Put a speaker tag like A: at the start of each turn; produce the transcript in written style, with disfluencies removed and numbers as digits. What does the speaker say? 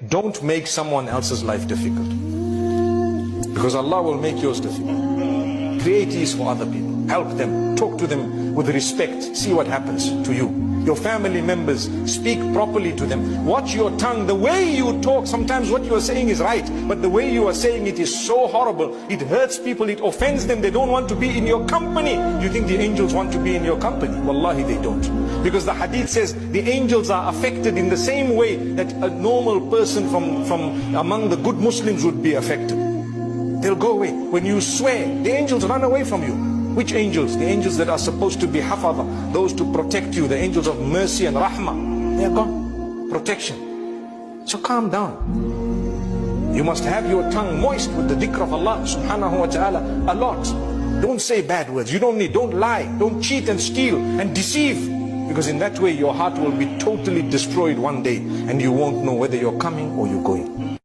A: don't make someone else's life difficult, because Allah will make yours difficult. Create ease for other people. Help them. Talk to them with respect. See what happens to you. Your family members, speak properly to them. Watch your tongue. The way you talk, sometimes what you are saying is right, but the way you are saying it is so horrible. It hurts people, it offends them. They don't want to be in your company. You think the angels want to be in your company? Wallahi, they don't. Because the hadith says the angels are affected in the same way that a normal person from among the good Muslims would be affected. They'll go away. When you swear, the angels run away from you. Which angels? The angels that are supposed to be hafadha, those to protect you, the angels of mercy and rahmah. They are gone. Protection. So calm down. You must have your tongue moist with the dhikr of Allah subhanahu wa ta'ala a lot. Don't say bad words. You don't need. Don't lie. Don't cheat and steal and deceive. Because in that way your heart will be totally destroyed one day and you won't know whether you're coming or you're going.